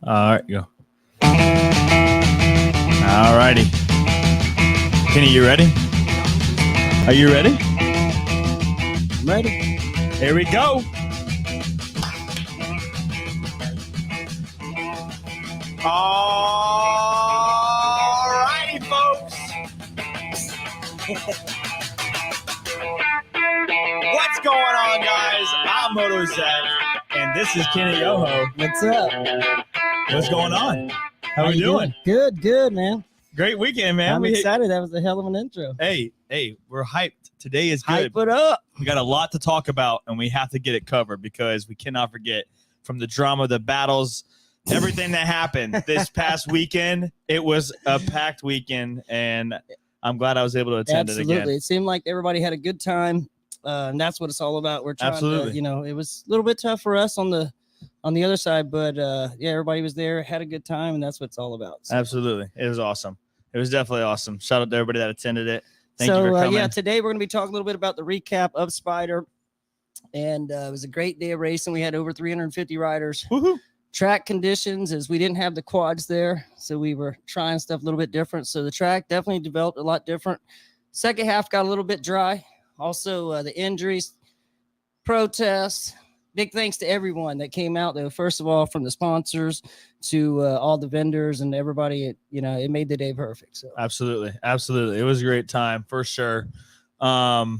All right, go. All righty. Kenny, you ready? Are you ready? I'm ready. Here we go. All righty, folks. What's going on, guys? I'm Moto Zach, and this is Kenny Yoho. What's up? What's going on? How we you doing? Good, man. Great weekend, man. I'm excited. That was a hell of an intro. Hey, we're hyped. Today is good. Hype it up. We got a lot to talk about, and we have to get it covered because we cannot forget from the drama, the battles, everything that happened this past weekend. It was a packed weekend, and I'm glad I was able to attend it again. Absolutely. It seemed like everybody had a good time, and that's what it's all about. We're trying to, it was a little bit tough for us on the other side, but yeah, everybody was there, had a good time, and that's what it's all about. So. Absolutely. It was awesome. It was definitely awesome. Shout out to everybody that attended it. Thank you for coming. Yeah, today we're going to be talking a little bit about the recap of Spyder, and it was a great day of racing. We had over 350 riders. Woohoo! Track conditions is we didn't have the quads there, so we were trying stuff a little bit different. So the track definitely developed a lot different. Second half got a little bit dry. Also, the injuries, protests. Big thanks to everyone that came out, though. First of all, from the sponsors to all the vendors and everybody, it made the day perfect. So Absolutely. It was a great time for sure. Yeah.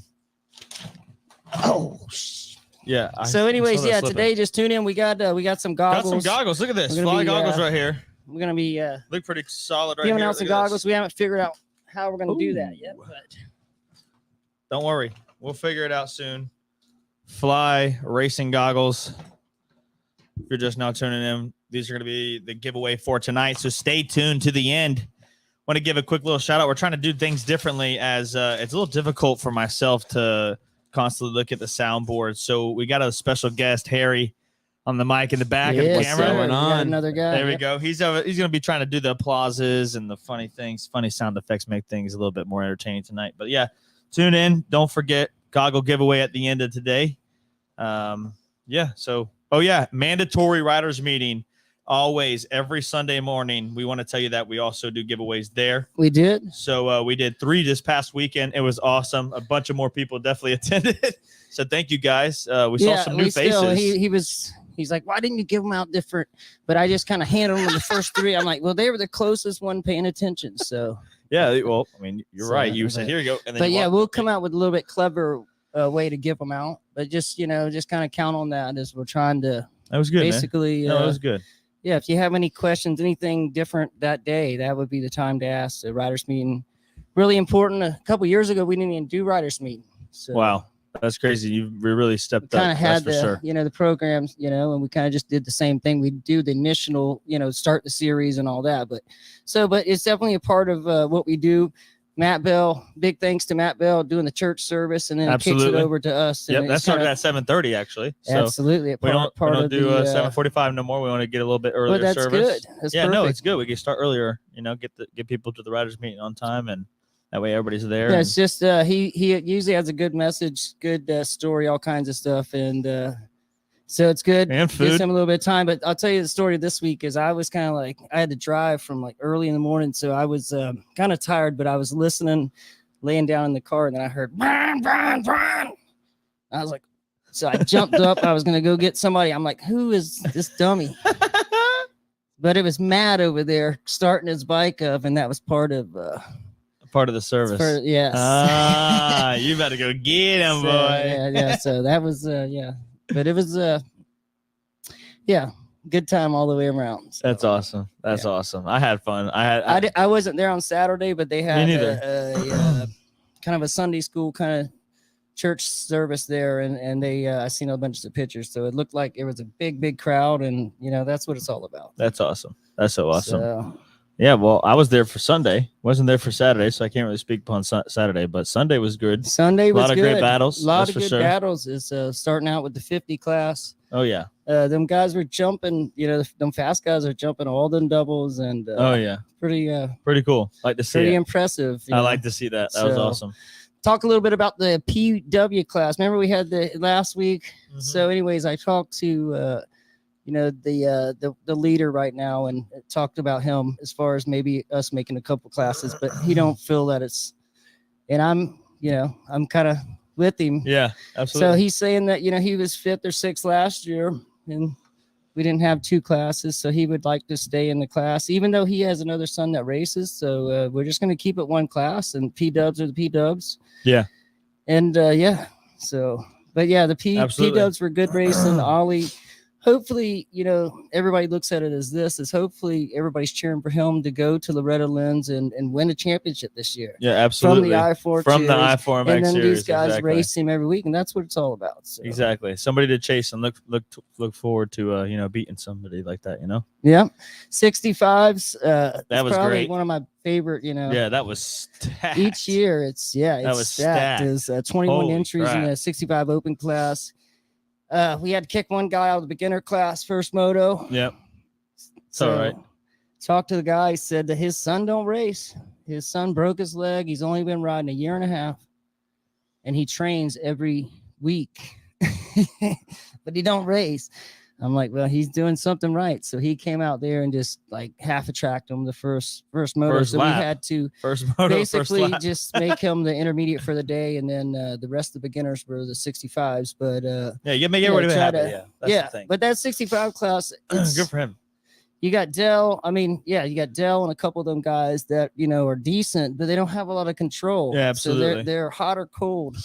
So, anyways, today just tune in. We got some goggles. Got some goggles. Look at this. Fly goggles right here. We're gonna be look pretty solid right here. Giving out some goggles. We haven't figured out how we're gonna do that yet, but don't worry, we'll figure it out soon. Fly racing goggles. If you're just now tuning in, these are going to be the giveaway for tonight. So stay tuned to the end. Want to give a quick little shout out. We're trying to do things differently as it's a little difficult for myself to constantly look at the soundboard. So we got a special guest, Harry, on the mic in the back of the camera. Going on. Another guy. There we go. He's going to be trying to do the applauses and the funny things, funny sound effects, make things a little bit more entertaining tonight. But yeah, tune in. Don't forget. Goggle giveaway at the end of today. Mandatory riders meeting always every Sunday morning. We want to tell you that we also do giveaways there. We did. So we did 3 this past weekend. It was awesome. A bunch of more people definitely attended. So thank you guys. We saw some new faces. He's like, why didn't you give them out different? But I just kind of handled them the first 3. I'm like, well, they were the closest one paying attention. So yeah, well, I mean, you're right. You said, here you go. And then we'll come out with a little bit clever way to give them out. But just kind of count on that as we're trying to. That was good. Basically, that was good. Yeah, if you have any questions, anything different that day, that would be the time to ask. The riders meeting, really important. A couple years ago, we didn't even do riders meeting. So, wow, that's crazy. You really stepped up. Kind of had the programs, and we kind of just did the same thing. We do the initial, start the series and all that. But it's definitely a part of what we do. Matt Bell, big thanks to Matt Bell doing the church service, and then it kicks it over to us. Yep, that started at 7:30 actually. So absolutely, we don't do 7:45 no more. We want to get a little bit earlier that's service. Good. That's perfect. No, it's good. We can start earlier. Get people to the riders meeting on time, and that way everybody's there. Yeah, it's just he usually has a good message, good story, all kinds of stuff, and so it's good. And food. Gives him a little bit of time. But I'll tell you the story this week is I was kind of like, I had to drive from like early in the morning. So I was kind of tired, but I was listening, laying down in the car. And then I heard, Brian. I was like, so I jumped up. I was going to go get somebody. I'm like, who is this dummy? But it was Matt over there starting his bike up. And that was part of the service. Yes. You better go get him, boy. Yeah. So that was, But it was, good time all the way around. So, that's awesome. That's awesome. I had fun. I wasn't there on Saturday, but they had a kind of a Sunday school kind of church service there, and they I seen a bunch of pictures, so it looked like it was a big crowd, and that's what it's all about. That's awesome. That's so awesome. Yeah, well, I was there for Sunday. Wasn't there for Saturday, so I can't really speak upon Saturday. But Sunday was good. Sunday was good. A lot of great battles. A lot of good battles. Is starting out with the 50 class. Oh yeah. Them guys were jumping. Them fast guys are jumping all them doubles, and pretty cool. Like to see. Pretty impressive. I like to see that. That was awesome. Talk a little bit about the PW class. Remember we had the last week. Mm-hmm. So, anyways, I talked to the leader right now, and talked about him as far as maybe us making a couple classes, but he don't feel that it's, and I'm kind of with him. Yeah, absolutely. So he's saying that, he was 5th or 6th last year and we didn't have 2 classes. So he would like to stay in the class, even though he has another son that races. So we're just going to keep it 1 class, and P-dubs are the P-dubs. Yeah. And so, but yeah, the P-dubs were good racing. Ollie, hopefully, everybody looks at it as hopefully everybody's cheering for him to go to Loretta Lynn's and win a championship this year. Yeah, absolutely. From the I4MX series, and then series, these guys exactly. race him every week, and that's what it's all about. So. Exactly. Somebody to chase and look forward to beating somebody like that. Yeah, 65s. That was probably great. One of my favorite. Yeah, that was stacked. Each year, it's stacked. There's 21 Holy entries crap. in the 65 open class. We had to kick one guy out of the beginner class first moto. Yep. It's So, all right. Talked to the guy. He said that his son don't race. His son broke his leg. He's only been riding 1.5 years, and he trains every week, but he don't race. I'm like, well, he's doing something right. So he came out there and just like half attract him the first moto. First so lap. we had to basically just make him the intermediate for the day, and then the rest of the beginners were the 65s. But you make everybody happy. That's the thing. But that 65 class, Good for him. You got Dell. You got Dell and a couple of them guys that are decent, but they don't have a lot of control. Yeah, absolutely. So they're hot or cold.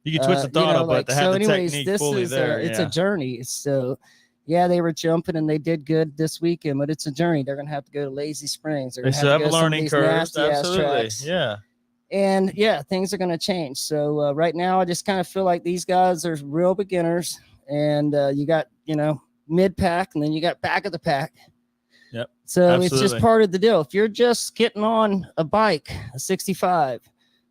You can twist the thought up, but to have the technique this fully is there. It's a journey. So. Yeah, they were jumping and they did good this weekend, but it's a journey. They're going to have to go to Lazy Springs. They're going to have to go learning curves. Absolutely. Tracks. Yeah. And things are going to change. So right now, I just kind of feel like these guys are real beginners, and you got, mid pack, and then you got back of the pack. Yep. So absolutely. It's just part of the deal. If you're just getting on a bike, a 65,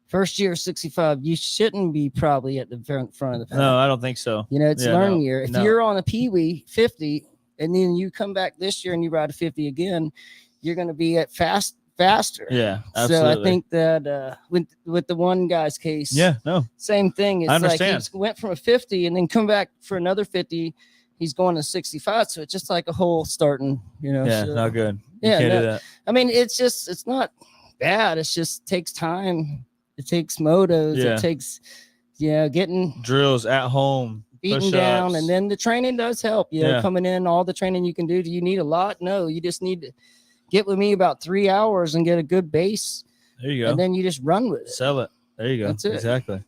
first year 65, you shouldn't be probably at the front of the pack. No, I don't think so. It's learning year. If you're on a Pee-wee 50 and then you come back this year and you ride a 50 again, you're going to be at faster. Yeah, absolutely. So I think that with the one guy's case, same thing. It's I understand. Like he went from a 50 and then come back for another 50. He's going to 65. So it's just like a whole starting, Yeah, so, not good. You can't do that. I mean, it's not bad. It just takes time. It takes motos. Yeah. It takes, getting drills at home, beaten down, and then the training does help. Coming in, all the training you can do. Do you need a lot? No, you just need to get with me about 3 hours and get a good base. There you go. And then you just run with it. Sell it. There you go. That's it. Exactly.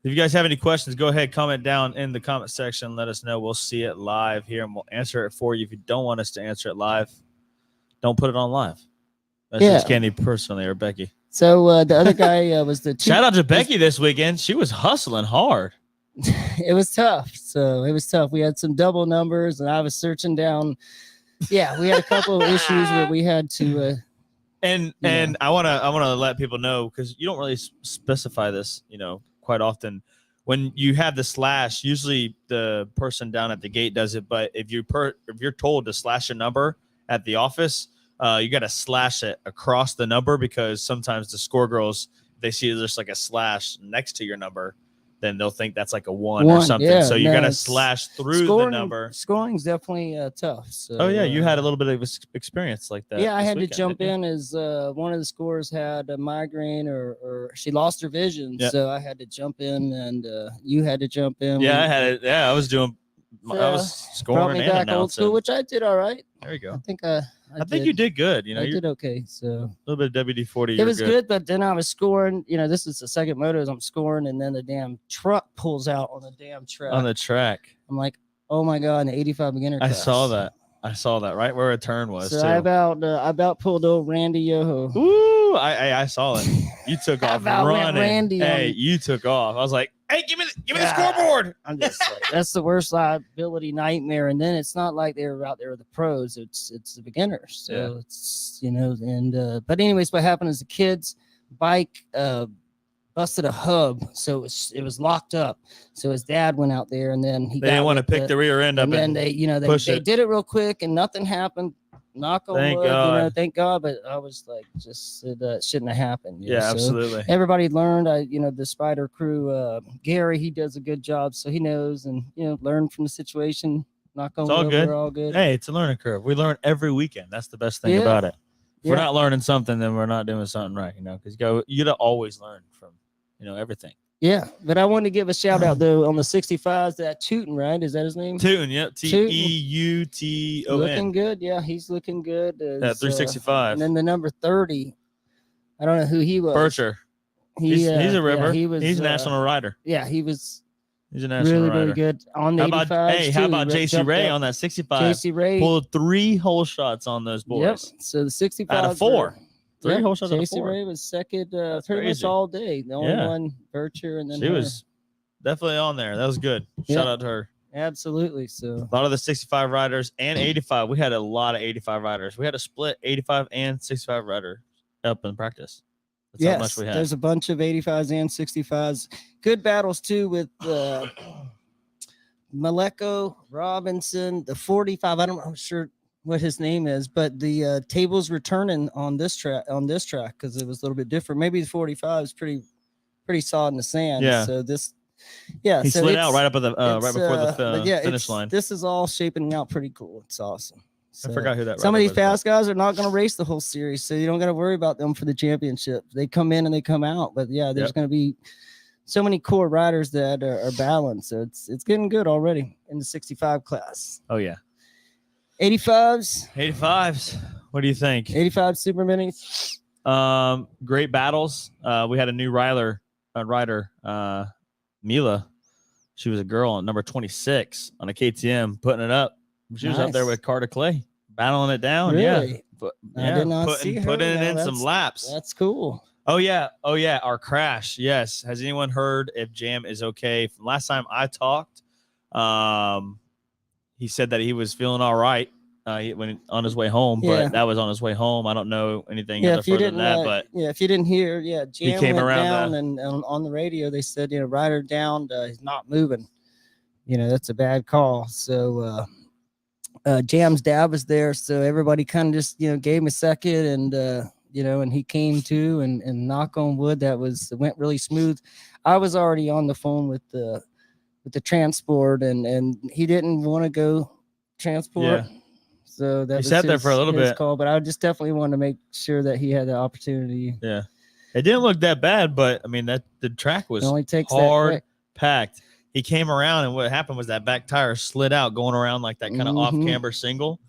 If you guys have any questions, go ahead, comment down in the comment section. Let us know. We'll see it live here, and we'll answer it for you. If you don't want us to answer it live, don't put it on live. That's just Candy personally, or Becky. So the other guy was the shout out to Becky this weekend. She was hustling hard. It was tough. So it was tough. We had some double numbers, and I was searching down. Yeah, we had a couple of issues where we had to. And I wanna let people know, because you don't really specify this, quite often. When you have the slash, usually the person down at the gate does it. But if you're told to slash a number at the office, you got to slash it across the number, because sometimes the score girls, they see there's like a slash next to your number, then they'll think that's like a one or something. Yeah, so you got to slash through the number. Scoring's definitely tough. So, oh yeah, you had a little bit of experience like that. Yeah, I had to jump in as one of the scorers had a migraine or she lost her vision. Yep. So I had to jump in, and you had to jump in. Yeah, I had it. Yeah, I was scoring me back old school, which I did all right. There you go. I think you did good. I did okay. So a little bit of WD-40. It was good, but then I was scoring. This is the second moto as I'm scoring, and then the damn truck pulls out on the damn track. On the track. I'm like, oh my god, an 85 beginner class. I saw that right where a turn was. So too. I about pulled old Randy Yoho. Ooh, I saw it. You took off running. Randy you took off. I was like, hey, give me the scoreboard. I'm just like, that's the worst liability nightmare. And then it's not like they're out there with the pros. It's the beginners. So it's and but anyways, what happened is the kid's bike busted a hub, so it was locked up. So his dad went out there, and then they didn't want to pick the rear end up, and then they did it real quick, and nothing happened. Knock on wood, thank God. But I was like, just it shouldn't have happened. Yeah, absolutely. Everybody learned. The Spyder crew, Gary, he does a good job, so he knows, and learn from the situation. Knock on It's all wood, good. we're all good. Hey, it's a learning curve. We learn every weekend. That's the best thing Yeah. about it. If we're Yeah. not learning something, then we're not doing something right, because you gotta always learn from, everything. Yeah, but I wanted to give a shout out though on the 65s. That Tootin, right? Is that his name? Tootin, yep. Teuton. Looking good. Yeah, he's looking good. Yeah, 365. And then the number 30. I don't know who he was. Bircher. He's a ripper. Yeah, He's a national rider. Yeah, he was He's a national rider. really good on the 85s. How about JC Ray on that 65? JC Ray pulled 3 hole shots on those boys. Yep. So the 65 out of 4. 3 yep. whole shots out of JC 4. Ray was second pretty crazy. much all day. The only one, Bircher, and then she was definitely on there. That was good. Shout out to her. Absolutely. So a lot of the 65 riders and 85. We had a lot of 85 riders. We had a split 85 and 65 rider up in practice. That's how much we had. There's a bunch of 85s and 65s. Good battles too with Maleko, Robinson, the 45. I'm sure what his name is, but the table's returning on this track because it was a little bit different. Maybe the 45 is pretty solid in the sand. Yeah. So this, he slid out right up at the right before the finish line. This is all shaping out pretty cool. It's awesome. So I forgot who that. Some of these was, fast guys are not going to race the whole series, so you don't got to worry about them for the championship. They come in and they come out, but yeah, there's going to be so many core riders that are balanced. So it's getting good already in the 65 class. Oh yeah. 85s. What do you think? 85 super minis. Great battles. We had a new rider, Mila. She was a girl on number 26 on a KTM, putting it up. She was up there with Carter Clay, battling it down. Really? Yeah, but I did not see her. Putting in some laps. That's cool. Oh yeah. Our crash. Yes. Has anyone heard if Jam is okay? From last time I talked, he said that he was feeling all right when on his way home, but that was on his way home. I don't know anything other further than that. But if you didn't hear, Jam he came went around down, and on the radio they said, rider down, he's not moving. That's a bad call. So Jam's dad was there, so everybody kind of just gave him a second, and and he came to, and knock on wood, it went really smooth. I was already on the phone with the transport, and he didn't want to go transport. Yeah. So that he sat there for a little bit. Call, but I just definitely wanted to make sure that he had the opportunity. Yeah, it didn't look that bad, but I mean the track was only takes hard packed. He came around, and what happened was that back tire slid out, going around like that kind of off camber single,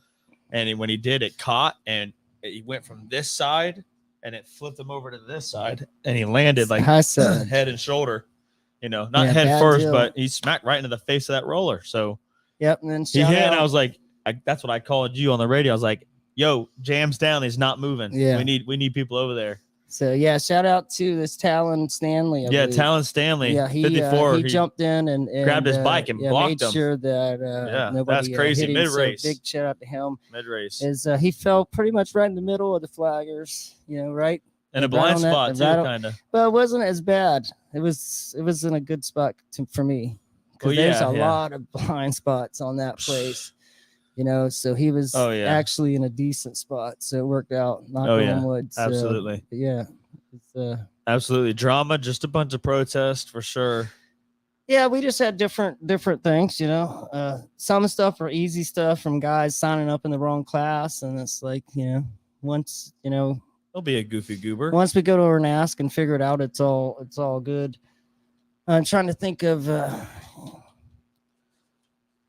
and when he did, it caught, and he went from this side, and it flipped him over to this side, and he landed like head and shoulder. Not head first, but he smacked right into the face of that roller. So yep, and then he hit, and I was like, that's what I called you on the radio. I was like, "Yo, Jam's down. He's not moving. Yeah, we need people over there." So yeah, shout out to this Talon Stanley. Talon Stanley. Yeah, 54. He jumped in and grabbed his bike and blocked him. Made sure that nobody that's crazy. Hit him. Mid race. So big shout out to him. Mid race. He fell pretty much right in the middle of the flaggers. Right. In a blind spot too, kind of. Well, it wasn't as bad. It was in a good spot for me, because there's a lot of blind spots on that place. So he was actually in a decent spot, so it worked out. Knock on wood. So, absolutely. Yeah. Absolutely. Drama, just a bunch of protests for sure. Yeah, we just had different things, some stuff are easy stuff from guys signing up in the wrong class, and it's like, once, there'll be a goofy goober. Once we go to her and ask and figure it out, it's all good. I'm trying to think of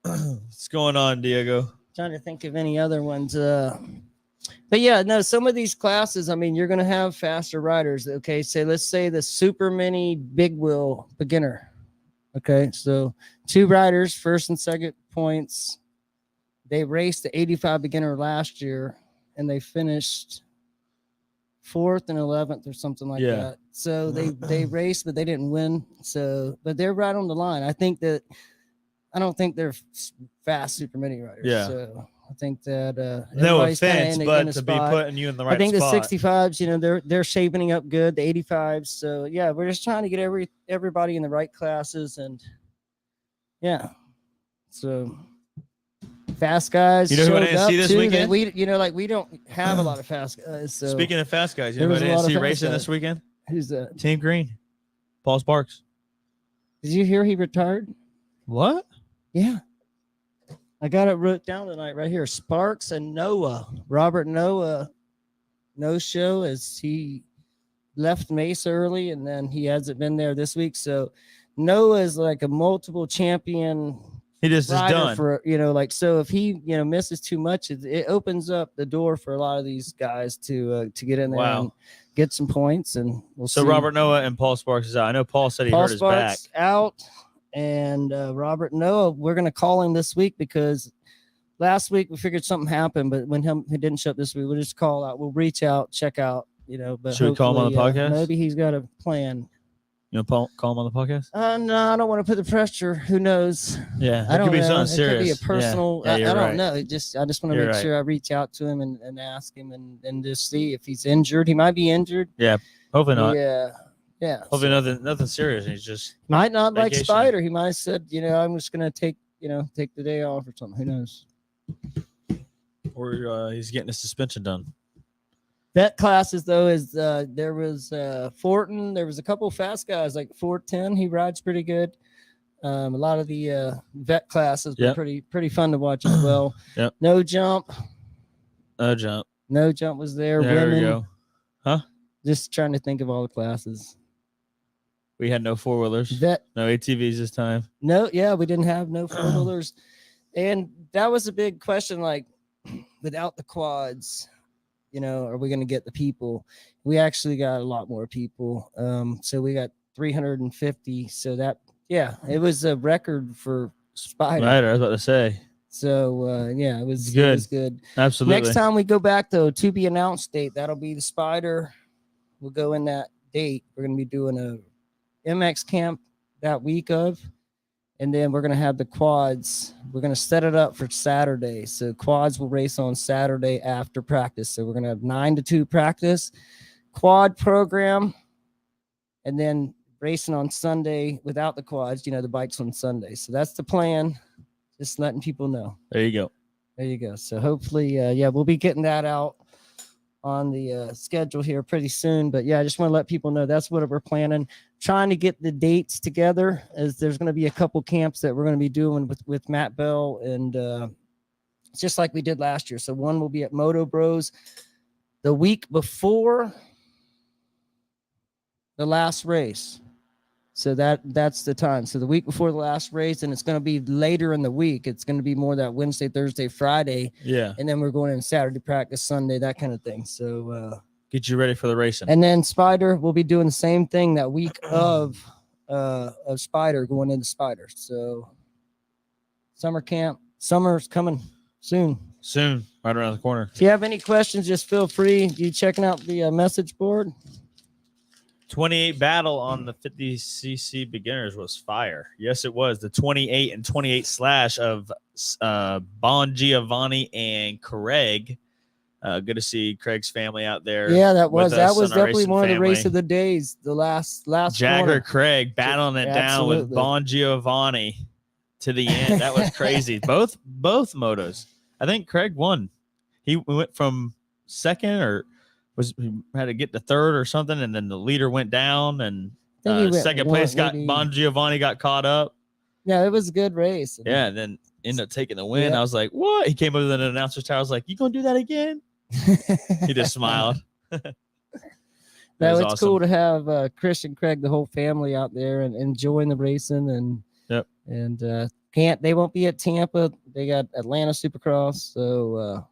what's going on, Diego? Trying to think of any other ones. But yeah, no, some of these classes, I mean, you're going to have faster riders. Okay, so let's say the super mini big wheel beginner. Okay, so 2 riders, first and second points. They raced the 85 beginner last year, and they finished 4th and 11th or something like that. So they raced, but they didn't win. So, but they're right on the line. I don't think they're fast super mini riders. Yeah. So I think that no offense, but to be putting you in the right spot. I think the 65s, they're shaping up good. The 85s. So yeah, we're just trying to get everybody in the right classes, and yeah. So fast guys. You know who I didn't see this weekend? We don't have a lot of fast guys. So speaking of fast guys, you know who I didn't see racing this weekend? Who's that? Team Green. Paul Sparks. Did you hear he retired? What? Yeah. I got it wrote down tonight right here. Sparks and Noah. Robert Noah, no show as he left Mesa early, and then he hasn't been there this week. So Noah is like a multiple champion. He just is done. For, like, so if he, misses too much, it opens up the door for a lot of these guys to get in there and get some points. And we'll see. So Robert Noah and Paul Sparks is out. I know Paul said he hurt his back. Out. And Robert Noah, we're going to call him this week because last week we figured something happened, but when he didn't show up this week, we'll just call out. We'll reach out, check out, but should we call him on the podcast? Maybe he's got a plan. Call him on the podcast? No, I don't want to put the pressure. Who knows? Yeah, I don't could be know. something It serious. could be a personal. Yeah, I don't right. know. I just want to make sure I reach out to him and ask him and just see if he's injured. He might be injured. Yeah, hopefully not. Yeah. Hopefully nothing serious. He's just might not vacation. like Spyder. He might have said, I'm just gonna take the day off or something. Who knows? Or he's getting a suspension done. Vet classes though is there was Fortin. There was a couple of fast guys like 410. He rides pretty good. A lot of the vet classes were pretty fun to watch as well. Yep. No jump was there. There Women. we go. Huh? Just trying to think of all the classes. We had no 4-wheelers. No ATVs this time. We didn't have no 4-wheelers. And that was a big question, like without the quads, are we going to get the people? We actually got a lot more people. So we got 350. So that, it was a record for Spyder. Right, I was about to say. So, it was good. It was good. Absolutely. Next time we go back, though, to be announced date, that'll be the Spyder. We'll go in that date. We're going to be doing a MX camp that week of. And then we're going to have the quads. We're going to set it up for Saturday. So quads will race on Saturday after practice. So we're going to have 9 to 2 practice, quad program, and then racing on Sunday without the quads, the bikes on Sunday. So that's the plan. Just letting people know. There you go. So hopefully, we'll be getting that out on the schedule here pretty soon. But I just want to let people know that's what we're planning. Trying to get the dates together, as there's going to be a couple camps that we're going to be doing with Matt Bell, and it's just like we did last year. So one will be at Moto Bros the week before the last race. So that's the time. So the week before the last race, and it's going to be later in the week. It's going to be more that Wednesday, Thursday, Friday. Yeah. And then we're going in Saturday practice, Sunday, that kind of thing. So get you ready for the racing. And then Spyder will be doing the same thing that week of Spyder, going into Spyder. So summer's coming soon. Right around the corner. If you have any questions, just feel free. You checking out the message board? 28 battle on the 50cc beginners was fire. Yes, it was. The 28 and 28 slash of Bon Giovanni and Craig. Good to see Craig's family out there. Yeah, that was definitely one of the race of the days. The last Jagger corner. Craig battling it down with Bon Giovanni to the end. That was crazy. both motos. I think Craig won. He went from second or had to get to third or something, and then the leader went down, and second place Bon Giovanni got caught up. Yeah, it was a good race. Yeah, and then ended up taking the win. I was like, what? He came over to the announcer's tower. I was like, you gonna do that again? He just smiled. It's awesome. Cool to have Chris and Craig, the whole family out there and enjoying the racing, and they won't be at Tampa. They got Atlanta Supercross, so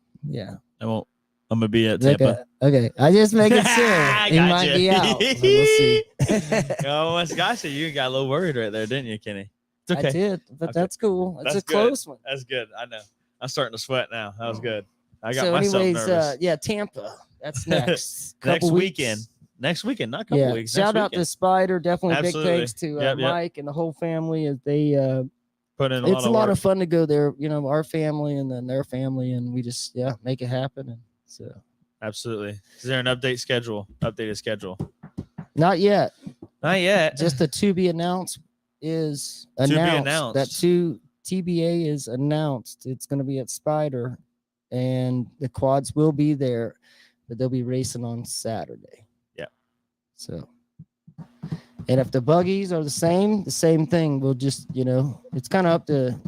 I'm gonna be at Tampa. Okay. I just make it sure. He might be out. We'll see. Almost got you. You got a little worried right there, didn't you, Kenny? It's okay. I did, but that's cool. That's a close one. That's good. I know. I'm starting to sweat now. That was good. I got myself nervous. Tampa. That's next. Next weekend. Next weekend, not a couple weeks. Shout out to Spyder. Definitely Absolutely. Big thanks to Mike and the whole family as they put in it's a lot of fun to go there. Our family and then their family, and we just make it happen. And so absolutely. Is there an updated schedule? Not yet. Just the to be announced is announced. That TBA is announced. It's going to be at Spyder, and the quads will be there, but they'll be racing on Saturday. Yeah. So, and if the buggies are the same thing. We'll just, it's kind of up to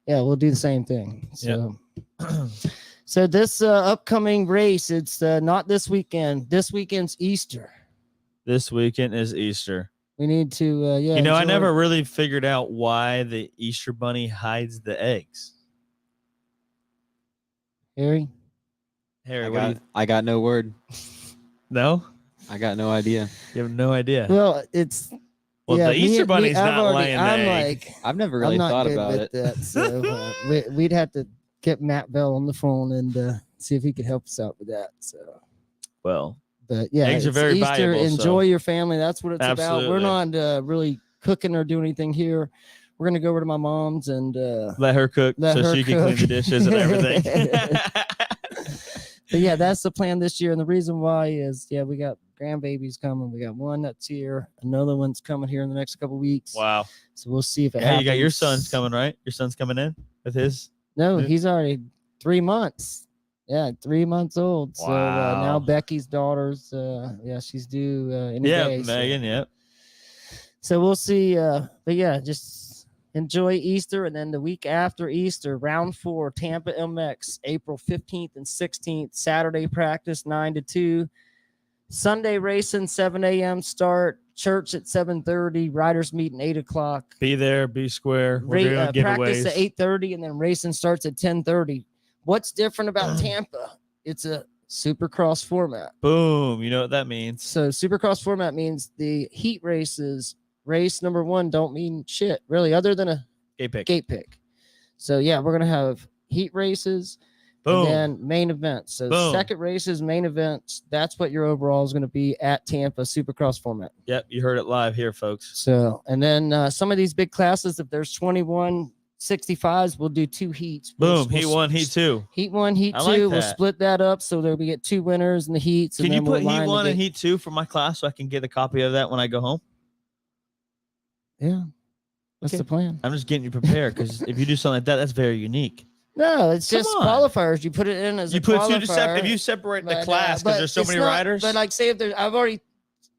Yeah, we'll do the same thing. So, Yep. so this upcoming race, it's not this weekend. This weekend's Easter. This weekend is Easter. We need to, yeah. You know, I enjoy- never really figured out why the Easter bunny hides the eggs. Harry. Harry, I got no word. No? I got no idea. You have no idea. Well, it's Well, yeah, the Easter bunny's I've not already- laying the I'm egg. like, I've never I'm really not thought good about with it. that. So we'd have to get Matt Bell on the phone and see if he could help us out with that. So, Well, but yeah, eggs are it's very Easter. valuable, so- Enjoy your family. That's what it's about. We're Absolutely. not really cooking or doing anything here. We're gonna go over to my mom's and let her cook let so her she can clean the cook. dishes and everything. but yeah, that's the plan this year. And the reason why is we got grandbabies coming. We got one that's here. Another one's coming here in the next couple weeks. Wow. So we'll see if it Yeah, happens. you got your son's coming, right? Your son's coming in with his. No, Yeah. he's already 3 months. Yeah, 3 months old. So now Wow. Becky's daughter's she's due any day. Megan. Yep. So we'll see. But yeah, just enjoy Easter, and then the week after Easter, round 4, Tampa MX, April 15th and 16th. Saturday practice 9 to 2. Sunday racing 7 a.m. start. Church at 7:30. Riders meeting 8 o'clock. Be there. Be square. We're doing Practice giveaways. at 8:30, and then racing starts at 10:30. What's different about Tampa? It's a Supercross format. Boom. You know what that means. So Supercross format means the heat races, race number 1 don't mean shit really, other than a Gate pick. gate pick. So yeah, we're gonna have heat races. Boom. And then main events. So Boom. second races, main events. That's what your overall is going to be at Tampa Supercross format. Yep. You heard it live here, folks. So, and then some of these big classes, if there's 2165s, we'll do 2 heats. Boom. Heat 1, heat 2. Heat 1, heat I 2. like We'll that. split that up so that we get 2 winners in the heats. Can and you then put we'll heat line 1 the and gate. heat 2 for my class so I can get a copy of that when I go home? Yeah. That's Okay. the plan. I'm just getting you prepared because if you do something like that, that's very unique. No, it's Come just on. qualifiers. You put it in as You a put qualifier. if you separate the But, class but because there's so it's many not- riders. But like, say if there's, I've already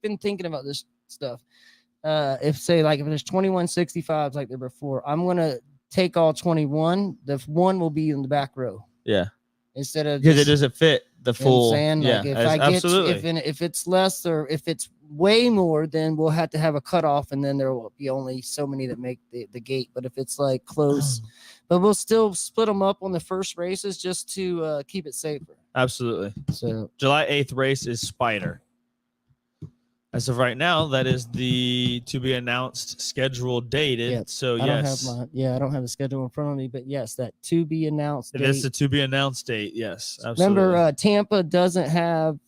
been thinking about this stuff. If there's 2165s like there were before, I'm gonna take all 21. The 1 will be in the back row yeah, instead of because it just, doesn't fit the you know what I'm full. saying? Yeah, Like if I get absolutely. if it's less or if it's way more, then we'll have to have a cutoff, and then there will be only so many that make the gate. But if it's like close, but we'll still split them up on the first races just to keep it safer. Absolutely. So July 8th race is Spyder. As of right now, that is the to be announced schedule dated. Yeah, So I yes, don't have the schedule in front of me, but yes, that to be announced it date. is the to be announced date. Yes, absolutely. Remember, Tampa doesn't have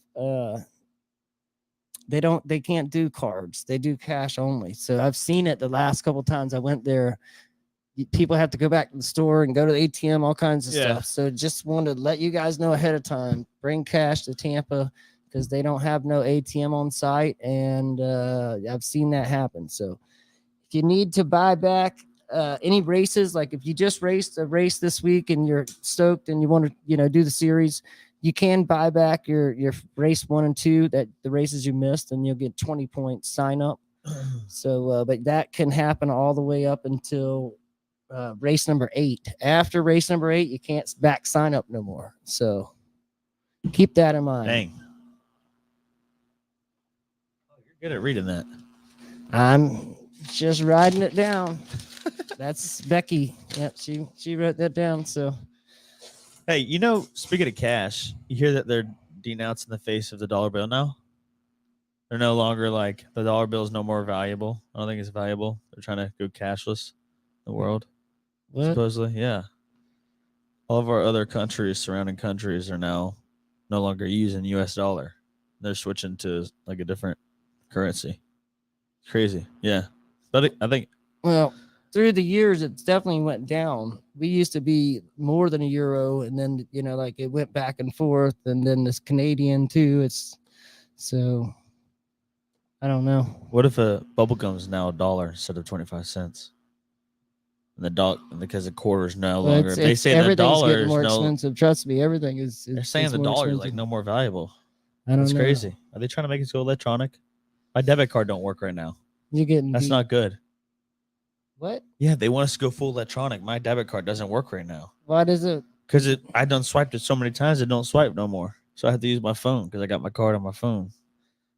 they can't do cards. They do cash only. So I've seen it the last couple times I went there. People have to go back to the store and go to the ATM, all kinds of Yeah. stuff. So just wanted to let you guys know ahead of time. Bring cash to Tampa because they don't have no ATM on site, and I've seen that happen. So if you need to buy back any races, like if you just raced a race this week and you're stoked and you want to do the series, you can buy back your race 1 and 2, that the races you missed, and you'll get 20 points sign up. So but that can happen all the way up until race number 8. After race number 8, you can't back sign up no more. So keep that in mind. Dang. Oh, you're good at reading that. I'm just writing it down. That's Becky. Yep, she wrote that down. So Hey, speaking of cash, you hear that they're denouncing the face of the dollar bill now? They're no longer like the dollar bill is no more valuable. I don't think it's valuable. They're trying to go cashless in the world. what? Supposedly, yeah. All of our other countries, surrounding countries, are now no longer using US dollar. They're switching to like a different currency. Crazy. Yeah. But I think Well, through the years, it's definitely went down. We used to be more than a euro, and then like it went back and forth, and then this Canadian too. It's so I don't know. what if a bubble gum is now $1 instead of 25 cents? And because the quarter is no Well, longer. They say the everything's dollar getting is more no. expensive. Trust me, everything is. They're saying is the more dollar is like expensive. no more valuable. I don't That's know. crazy. Are they trying to make us go electronic? My debit card don't work right now. You're getting That's beat. not good. What? Yeah, they want us to go full electronic. My debit card doesn't work right now Why does it? because I done swiped it so many times it don't swipe no more. So I have to use my phone because I got my card on my phone.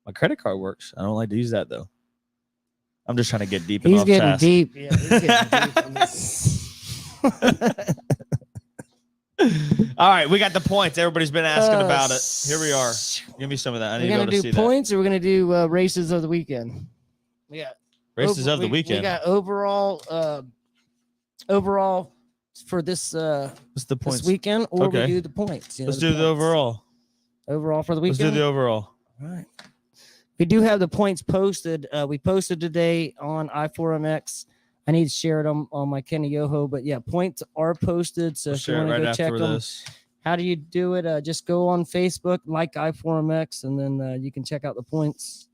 My credit card works. I don't like to use that though. I'm just trying to get deep and He's off getting task. deep. Yeah, he's getting deep on this. All right, we got the points. Everybody's been asking about it. Here we are. Give me some of that. I need We're to be gonna able to do see points, or we're gonna do races of the weekend. We got that. Races of the we weekend. got overall for this What's the points? this weekend, or Okay. we do the points. Let's do the points. overall. Overall for the Let's weekend. do the overall. All right. We do have the points posted. We posted today on I4MX. I need to share it on my Kenny Yoho, but yeah, points are posted. So We'll if you share it want to right go check after them, this. how do you do it? Just go on Facebook, like I4MX, and then you can check out the points.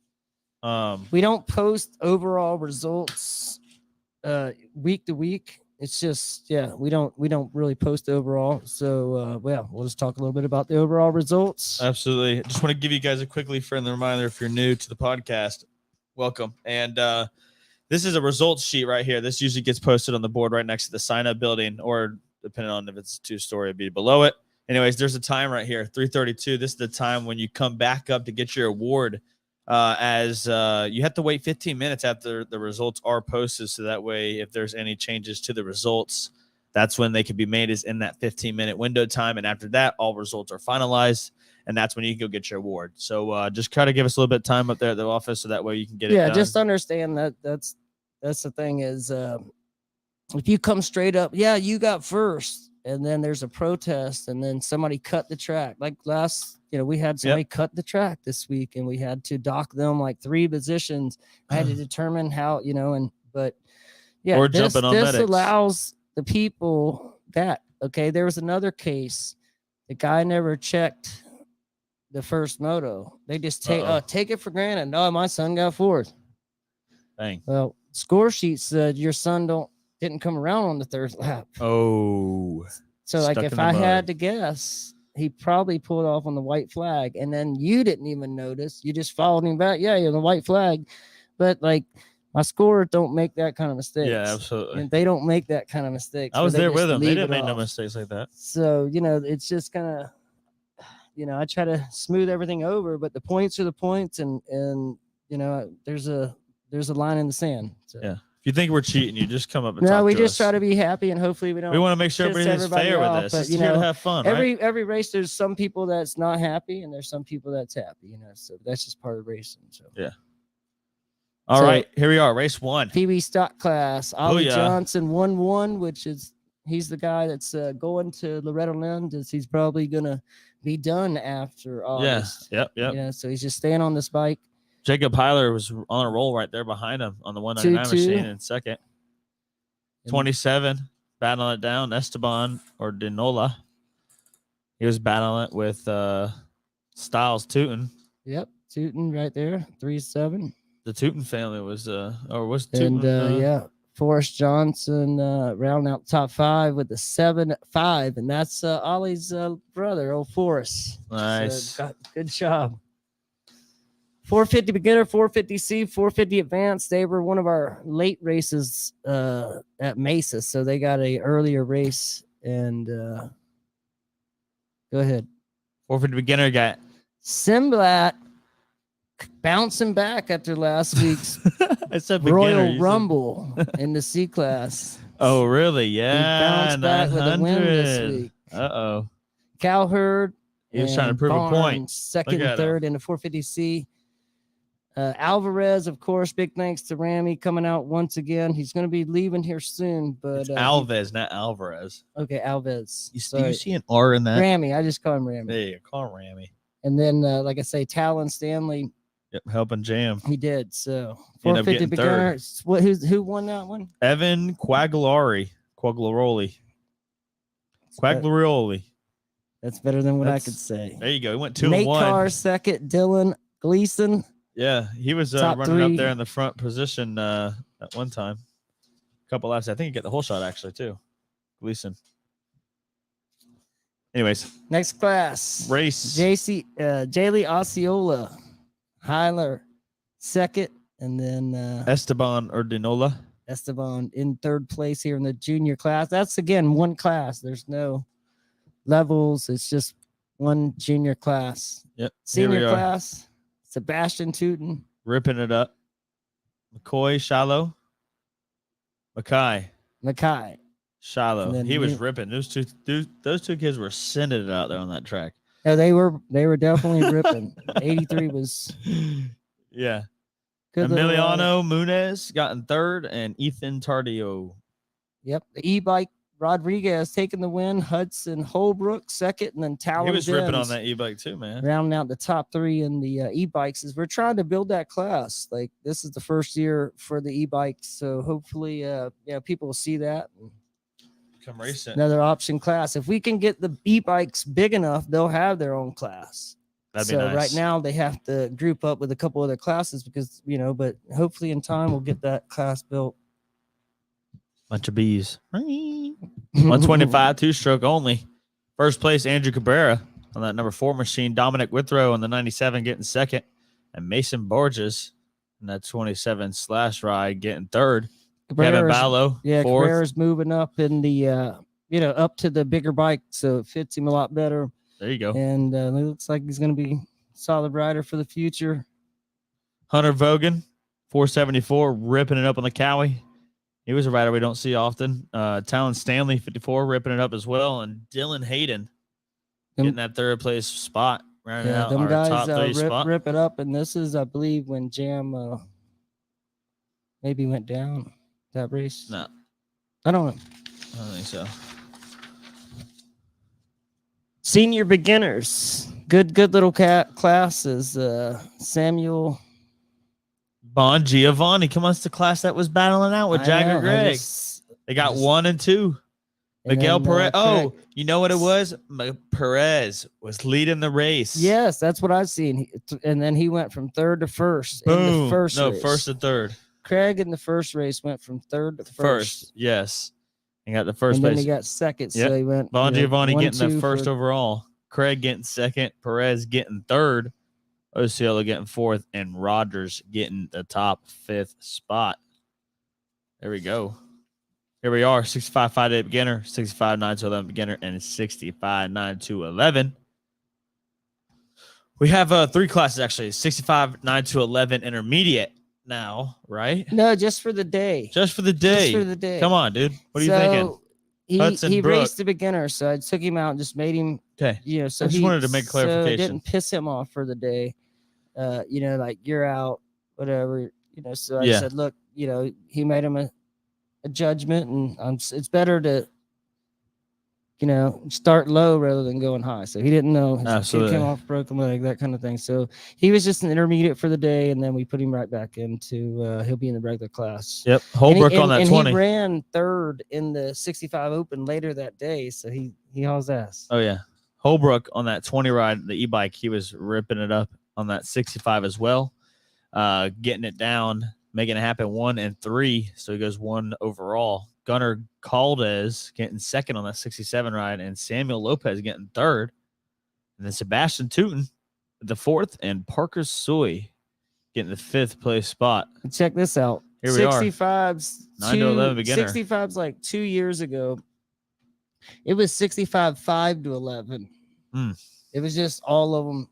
We don't post overall results week to week. It's just, yeah, we don't really post overall. So well, we'll just talk a little bit about the overall results. Absolutely. Just want to give you guys a quickly friendly reminder if you're new to the podcast, welcome. And this is a results sheet right here. This usually gets posted on the board right next to the sign-up building, or depending on if it's a two-story, it'd be below it. Anyways, there's a time right here, 3:32. This is the time when you come back up to get your award. As you have to wait 15 minutes after the results are posted, so that way if there's any changes to the results, that's when they can be made, is in that 15-minute window time. And after that, all results are finalized, and that's when you can go get your award. So just try to give us a little bit of time up there at the office, so that way you can get it done. Just understand that's the thing is if you come straight up, yeah, you got first, and then there's a protest, and then somebody cut the track. Like we had somebody cut the track this week, and we had to dock them like 3 positions. I had to determine how, but yeah, or jumping on this medics. allows the people that, okay, there was another case. The guy never checked the first moto. They just take it for granted. No, my son got 4th. Dang. Well, score sheet said your son didn't come around on the 3rd lap. Oh. So like if I had to guess, he probably pulled off on the white flag, and then you didn't even notice. You just followed him back. Yeah, you're the white flag. But like my scorers don't make that kind of mistakes. Yeah, absolutely. And they don't make that kind of mistakes. I was there with them. They leave didn't it make no off. mistakes like that. So, it's just kind of, I try to smooth everything over, but the points are the points, and there's a line in the sand. So. Yeah. If you think we're cheating, you just come up and No, talk we to just us. try to be happy, and hopefully we don't. We want to make sure piss everybody's everybody fair off, with this. but, It's here to have fun, right? every race, there's some people that's not happy, and there's some people that's happy. So that's just part of racing. So yeah. All right, here we are, race 1. PB stock class. Ollie yeah. Johnson 1-1, which is he's the guy that's going to Loretta Lynn. He's probably gonna be done after August. Yep. Yeah, so he's just staying on this bike. Jacob Heiler was on a roll right there behind him on the 199 machine in second. 27, battling it down. Esteban or Dinola. He was battling it with Styles Tootin. Yep, Tootin right there, 3-7. The Tootin family was Tootin. And Forrest Johnson rounding out top 5 with the 7-5, and that's Ollie's brother, old Forrest. Nice. So, good job. 450 beginner, 450C, 450 advanced. They were one of our late races at Mesa, so they got a earlier race. And go ahead. 450 beginner got Simblat bouncing back after last week's Royal Rumble in the C class. Oh, really? Yeah. He bounced back with a win this week. Uh-oh. Cowherd. He was trying to prove a point. Second and third in the 450C. Alvarez, of course, big thanks to Ramy coming out once again. He's going to be leaving here soon, but it's Alves, not Alvarez. Okay, Alves. You see an R in that? Ramy. I just call him Ramy. There you call him Ramy. And then, like I say, Talon Stanley. Yep, helping Jam. He did. So 450 beginner. Who won that one? Evan Quagliaroli. That's better than what I could say. There you go. He went 2-1. Nate Carr second. Dylan Gleason. Yeah, he was running up there in the front position at one time. A couple laps. I think he got the whole shot actually too. Gleason. Anyways, next class race. Jaylee Osceola, Heiler second, and then Esteban Ordinola. Esteban in third place here in the junior class. That's again one class. There's no levels. It's just one junior class. Yep. Here we Senior are. class, Sebastian Tootin. Ripping it up. McCoy, Shiloh. Mackay, Shiloh. And then He was you- ripping. Those two kids were sending it out there on that track. Yeah, they were definitely ripping. 83 was Yeah. good. little ride. Emiliano Munez got in third, and Ethan Tardio. Yep. The e-bike Rodriguez taking the win. Hudson Holbrook second, and then Talon He was ripping on Dims that e-bike too, man. rounding out the top three in the e-bikes. As we're trying to build that class, like this is the first year for the e-bikes, so hopefully, people will see that. Come racing. Another option class. If we can get the e-bikes big enough, they'll have their own class. That'd be So nice. right now they have to group up with a couple other classes because but hopefully in time we'll get that class built. Bunch of bees. 125, two-stroke only. First place, Andrew Cabrera on that number 4 machine. Dominic Withrow on the 97 getting second. And Mason Borges in that 27 slash ride getting third. Kevin Cabrera's- Ballo, Yeah, fourth. Cabrera's moving up in the up to the bigger bike, so it fits him a lot better. There you go. And it looks like he's going to be a solid rider for the future. Hunter Vogan, 474, ripping it up on the Cowie. He was a rider we don't see often. Talon Stanley, 54, ripping it up as well. And Dylan Hayden getting that third place spot. Rounding out them our guys top three spot. rip it up. And this is, I believe, when Jam maybe went down that race. No, I don't know. I don't think so. Senior beginners, good little classes. Samuel Bon Giovanni, come on, it's the class that was battling out with I Jagger know, I Greg. just- They got just- 1 and 2. and Miguel then, Perez. Oh, Craig- you know what it was? Perez was leading the race. Yes, that's what I've seen. And then he went from third to first in Boom. the first No, race. first to third. Craig in the first race went from third to First. Yes. He got the first and then place. he got second. Yep. So he went Bon Giovanni 1, getting the 2 first for- overall. Craig getting second. Perez getting third. Osceola getting fourth. And Rogers getting the top 5th spot. There we go. Here we are. 65 5 to 8 beginner, 65 9 to 11 beginner, and 65 9 to 11. We have 3 classes actually. 65 9 to 11 intermediate now, right? No, just for the day. Just for the day. Just for the day. Come on, dude. What are you thinking? Hudson He Brook. raced the beginner, so I took him out and just made him, Okay. so I just he wanted to make so it clarification. didn't piss him off for the day. Like you're out, whatever. So I Yeah. said, look, he made him a judgment, and it's better to, start low rather than going high. So he didn't know. His kid Absolutely. came off broken leg, that kind of thing. So he was just an intermediate for the day, and then we put him right back into. He'll be in the regular class. Yep. And Holbrook he, on that and 20. he ran third in the 65 Open later that day, so he hauls ass. Oh, yeah. Holbrook on that 20 ride, the e-bike, he was ripping it up on that 65 as well. Getting it down, making it happen 1 and 3. So he goes 1 overall. Gunnar Caldes getting second on that 67 ride, and Samuel Lopez getting third. And then Sebastian Tootin the 4th, and Parker Soy getting the 5th place spot. And check this out. Here we are. 65's 9 to 11 beginner. 65's like 2 years ago. It was 65 5 to 11. It was just all of them,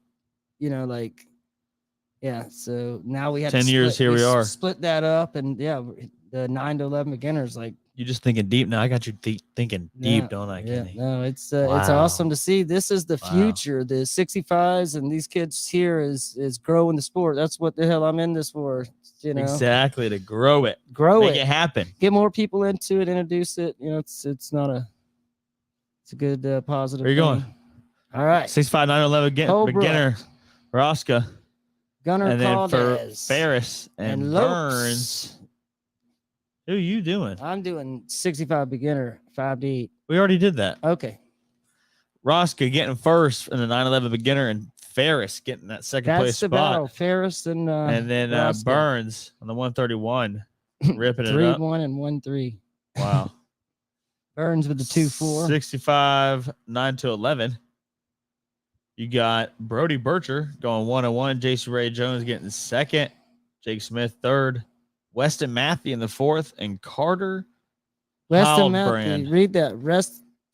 yeah. So now we had 10 years, here we are. Split that up, and the 9 to 11 beginners, like. You just thinking deep now. I got you thinking deep, Yeah, don't I, Yeah, Kenny? no, it's Wow. awesome to see. This is the Wow. future. The 65s and these kids here is growing the sport. That's what the hell I'm in this for. Exactly, to grow it. Grow Make it. it happen. Get more people into it, introduce it. It's a good positive. Where you going? thing. All right, 65 9 11 Holbrook. beginner. Rosca. Gunnar And then for Caldes Ferris and Lopes. Burns. Who you doing? I'm doing 65 beginner 5 to 8. We already did that. Okay, Rosca getting first in the 911 beginner, and Ferris getting that second place that's the spot. battle. Ferris and Then Rosca. Burns on the 131, ripping it 3-1 up. and 1-3. Wow. Burns with the 2-4. 65 9 to 11. You got Brody Bircher going 1-1. Jason Ray Jones getting second. Jake Smith third. Weston Matthew in the 4th, and Carter Weston Hildbrand, Matthew, read that.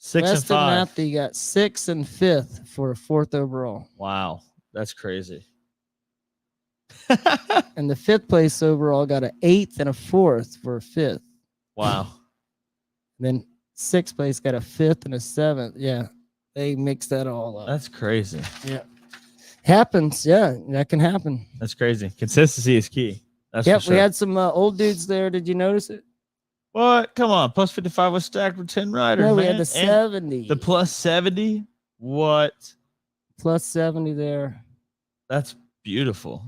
6 and Weston 5. Matthew got 6th and 5th for a 4th overall. Wow, that's crazy. And the 5th place overall got an 8th and a 4th for a 5th. Wow. Then 6th place got a 5th and a 7th. Yeah, they mixed that all up. That's crazy. Yeah, happens. Yeah, that can happen. That's crazy. Consistency is key. That's Yep, for sure. we had some old dudes there. Did you notice it? What? Come on. Plus 55 was stacked with 10 riders. No, we man. had the And 70. the plus 70? What? Plus 70 there. That's beautiful.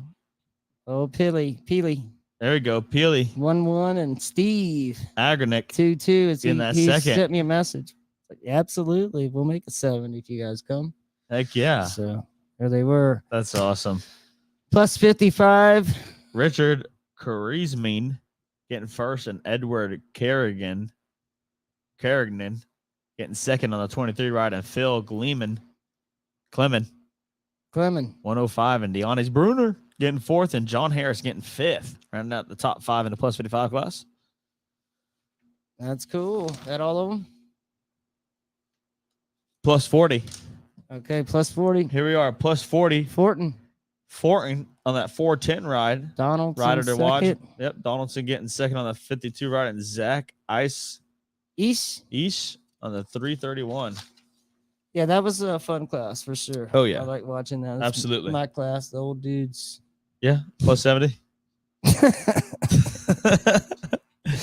Oh, Peely. There we go. Peely, 1-1, and Steve Agronick. 2-2. Is In that he second. sent me a message. Like, absolutely, we'll make a 70 if you guys come. Heck yeah. So there they were. That's awesome. Plus 55. Richard Karizmin getting first, and Edward Kerrigan getting second on the 23 ride, and Phil Clement 105, and Deonis Bruner getting 4th, and John Harris getting 5th, rounding out the top 5 in the plus 55 class. That's cool. That all of them? Plus 40. Okay, plus 40. Here we are, plus 40. Fortin On that 410 ride. Donaldson Rider to watch. second. Yep, Donaldson getting second on the 52 ride, and Zach Ice on the 331. Yeah, that was a fun class for sure. Oh, yeah. I like watching that. That's Absolutely. my class, the old dudes. Yeah, plus 70.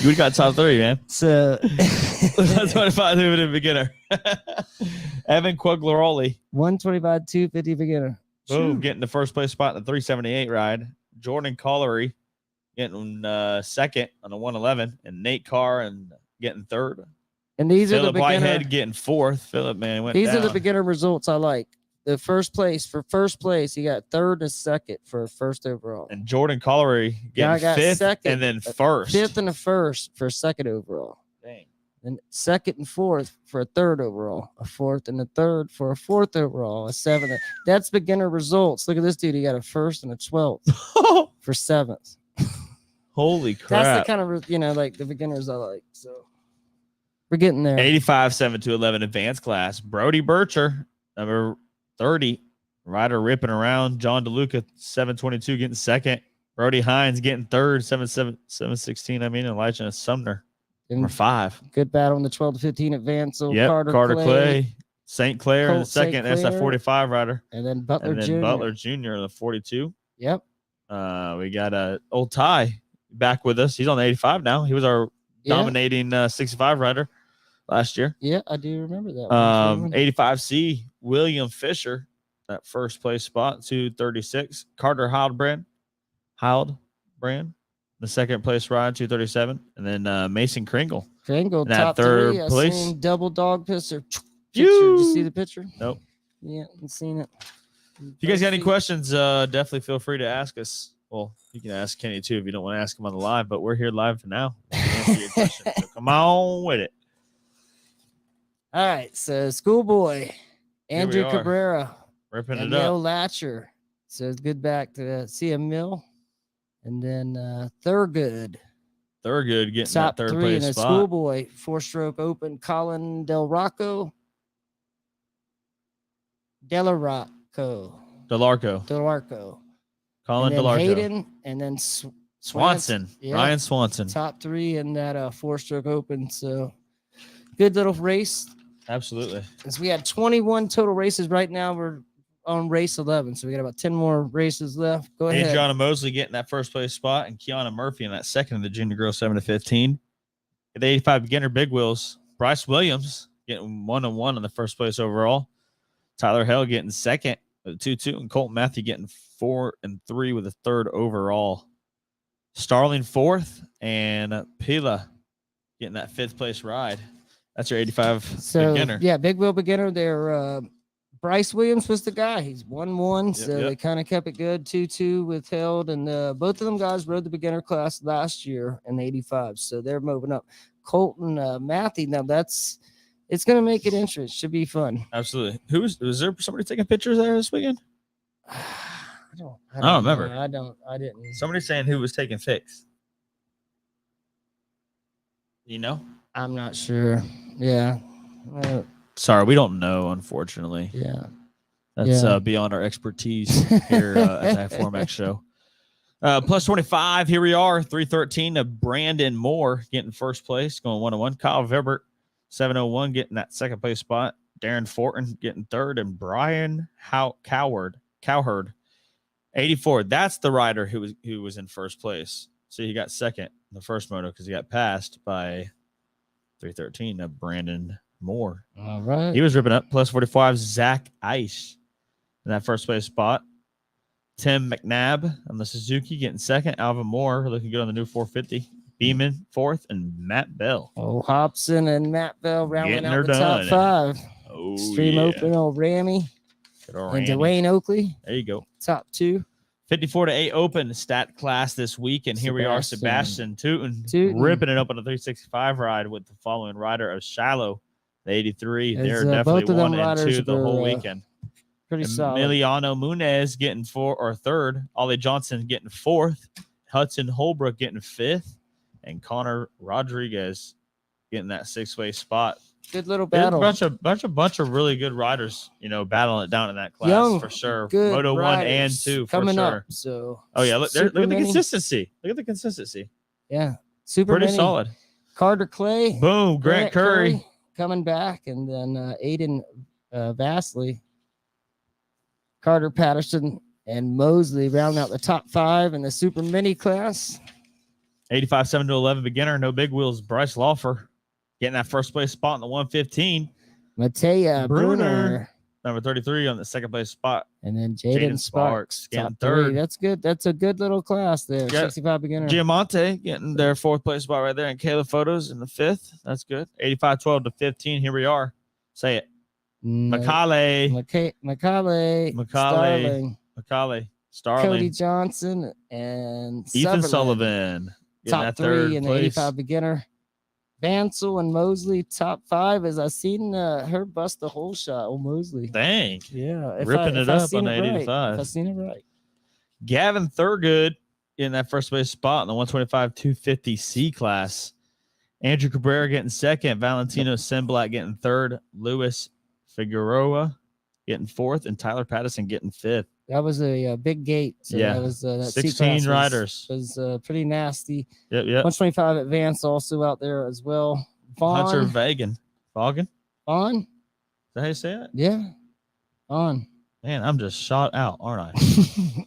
You would have got top 3, man. So That's 25 to beginner. Evan Quagliaroli. 125, 250 beginner. Boom, getting the first place spot in the 378 ride. Jordan Collery getting second on the 111, and Nate Carr and getting 3rd. And these Philip are the beginner. Whitehead getting 4th. Philip, man, went These down. are the beginner results I like. The first place, he got 3rd and 2nd for first overall. And Jordan Collery Yeah, I getting got 5th second, and then 1st. 5th and a 1st for 2nd overall. Dang. And 2nd and 4th for a 3rd overall. A 4th and a 3rd for a 4th overall. A 7th. That's beginner results. Look at this dude. He got a 1st and a 12th for 7th. Holy crap. That's the kind of, like the beginners I like. So we're getting there. 85, 7 to 11 advanced class. Brody Bircher, number 30, rider ripping around. John DeLuca, 722, getting second. Brody Hines getting 3rd, 716. And Elijah Sumner, number 5. Good battle in the 12 to 15 advance. So Yep, Carter Clay. St. Clair in the Colt St. second. That's that Clair. 45 rider. And then Butler And then Jr. Butler Jr. in the 42. Yep. We got old Ty back with us. He's on the 85 now. He was our dominating 65 rider last year. Yeah, I do remember that one. 85C, William Fisher, that first place spot, 236. Carter Hildbrand, the second place ride, 237. And then Mason Kringle. Kringle, that top 3rd 3. I place. seen double dog picture. Did you see the picture? Nope. Yeah, I've seen it. If you guys got any questions, definitely feel free to ask us. Well, you can ask Kenny too if you don't want to ask him on the live, but we're here live for now. We'll answer your questions. So come on with it. All right, so schoolboy, Andrew are. Cabrera, Ripping it Emil up. Latcher. So it's good back to CM Mill. And then Thurgood, Thurgood getting top that 3rd 3 place in a spot. schoolboy, 4-stroke open, Colin Delarco. Delarco. Colin and then Delarco. Hayden, and then Swanson. Yeah. Ryan Swanson. Top 3 in that 4-stroke open. So good little race. Absolutely. Since we had 21 total races right now, we're on race 11. So we got about 10 more races left. Go ahead. Adriana Mosley getting that first place spot, and Kiana Murphy in that second in the junior girl 7 to 15. At the 85 beginner big wheels, Bryce Williams getting 1-1 on the first place overall. Tyler Hell getting second with a 2-2, and Colton Matthew getting 4 and 3 with a 3rd overall. Starling 4th, and Pila getting that 5th place ride. That's your 85 beginner. Yeah, big wheel beginner. There, Bryce Williams was the guy. He's 1-1, so they kind of kept it good. 2-2 withheld, and both of them guys rode the beginner class last year in the 85, so they're moving up. Colton Matthew, now it's going to make it interesting. Should be fun. Absolutely. Was there somebody taking pictures there this weekend? I don't remember. know. I didn't. Somebody saying who was taking pics. You know? I'm not sure. Yeah. Sorry, we don't know, unfortunately. Yeah. That's Yeah. beyond our expertise here at the I4MX show. Plus 25, here we are, 313 to Brandon Moore getting first place, going 1-1. Kyle Verbert, 701, getting that second place spot. Darren Fortin getting third, and Brian Cowherd, 84. That's the rider who was in first place. So he got second in the first moto because he got passed by 313 to Brandon Moore. All right. He was ripping up. Plus 45, Zach Ice in that first place spot. Tim McNabb on the Suzuki getting second. Alvin Moore looking good on the new 450. Beeman fourth, and Matt Bell. Oh, Hobson and Matt Bell rounding Getting out her the top done. 5. Oh, Stream yeah. Open, old Rammy. Good old And Randy. Dwayne Oakley, There you go. top 2. 54 to 8 open stat class this week. And here we are, Sebastian Tootin ripping it up on a 365 ride with the following rider of Shiloh, the 83. They're definitely both of them 1 and 2 riders the whole weekend. Pretty solid. Emiliano Munez getting 4th or 3rd. Ollie Johnson getting 4th. Hudson Holbrook getting 5th. And Connor Rodriguez getting that 6th-way spot. Good little battle. Bunch of really good riders, battling it down in that class. Young, for sure. good Moto 1 and riders 2 for coming sure. up. So Oh yeah, look at the many. consistency. Look at the consistency. Yeah, super Pretty many. solid. Carter Clay, Boom, Grant Curry. coming back, and then Aiden Vastley, Carter Patterson, and Mosley rounding out the top 5 in the super mini class. 85 7 to 11 beginner, no big wheels. Bryce Lawfer getting that first place spot in the 115. Matea Bruner. Number 33 on the second place spot. And then Jaden Sparks, getting top 3rd. 3. That's good. That's a good little class there. Yeah. 65 beginner. Giamonte getting their 4th place spot right there. And Kayla Photos in the 5th. That's good. 85 12 to 15. Here we are. Say it. Macaulay. Starling. Cody Johnson and Ethan Sutherland. Sullivan. Top 3 in the 85 beginner. Vansel and Mosley top 5. As I seen her bust the whole shot. Oh, Mosley. Dang. Yeah. Ripping it up on the 85. If I seen it right. Gavin Thurgood in that first place spot in the 125 250 C class. Andrew Cabrera getting 2nd. Valentino Semblat getting 3rd. Luis Figueroa getting 4th. And Tyler Patterson getting 5th. That was a big gate. So yeah. That was that 16 riders. Was pretty nasty. Yep. 125 advance also out there as well. Hunter Vaughan. Vaughn? Is that how you say it? Yeah. Vaughn. Man, I'm just shot out, aren't I?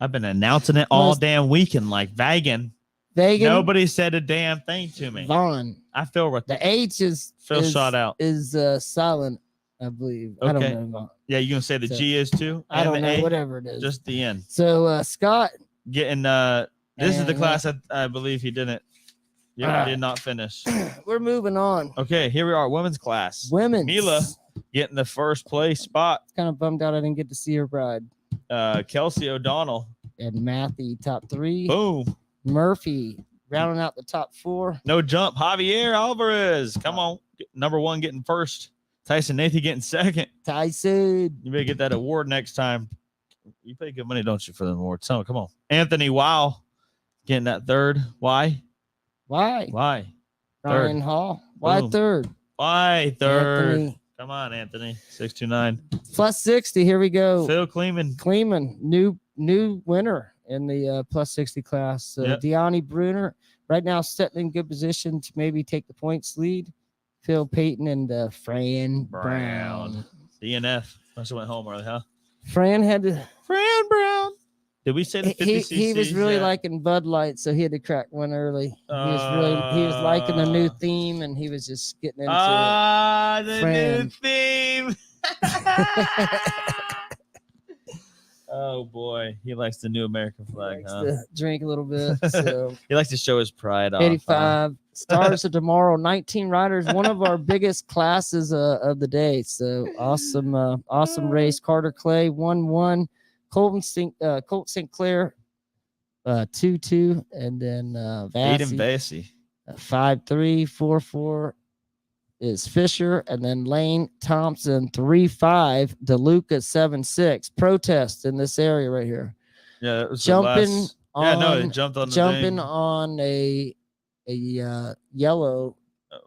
I've been announcing it all damn weekend like Vagan. Nobody said a damn thing to me. Vaughn. I feel what the H is shot out. Is silent, I believe. Okay. I don't know. Yeah, you gonna say the G is too? I don't know. Whatever it is. Just the N. So Scott getting this is the class I believe he didn't. Yeah, did not finish. We're moving on. Okay, here we are, women's class. Mila getting the first place spot. Kind of bummed out I didn't get to see her ride. Kelsey O'Donnell and Matthew top 3. Boom. Murphy rounding out the top 4. No jump. Javier Alvarez. Come on. Number 1 getting first. Tyson Nathan getting 2nd. Tyson. You better get that award next time. You pay good money, don't you, for the award? So come on. Anthony Wow getting that 3rd. Why? Ryan Hall. Why Boom. 3rd? Why 3rd? Anthony. Come on, Anthony. 629. Plus 60. Here we go. Phil Kleeman. New winner in the plus 60 class. Deani Bruner right now setting in good position to maybe take the points lead. Phil Payton and Fran Brown. DNF. Must have went home early, huh? Fran Brown. Did we say the 50 cc's? He was really liking Bud Light, so he had to crack one early. He was liking the new theme, and he was just getting into the Fran. new theme. Oh boy, he likes the new American flag, Likes to drink a little bit. So he likes to show his pride. 85 stars of tomorrow. 19 riders. One of our biggest classes of the day. So awesome race. Carter Clay 1-1. Colt Sinclair 2-2, and then Aiden Vasey 5-3. 4-4 is Fisher, and then Lane Thompson 3-5. DeLuca 7-6. Protest in this area right here. Yeah, it was jumping it jumped on jumping on a yellow.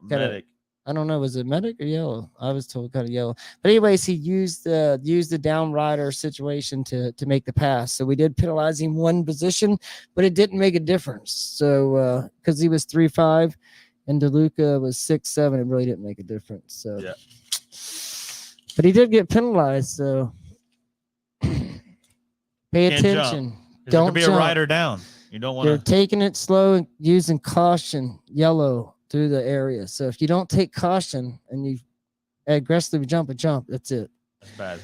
Kinda- Medic. I don't know, was it medic or yellow? I was told kind of yellow. But anyways, he used the down rider situation to make the pass. So we did penalize him one position, but it didn't make a difference. So because he was 3'5" and DeLuca was 6'7", it really didn't make a difference. So Yeah. but he did get penalized. So pay Can't attention. jump. There Don't could be jump. a rider down. You don't They're want to. taking it slow and using caution, yellow, through the area. So if you don't take caution and you aggressively jump, that's it. That's bad.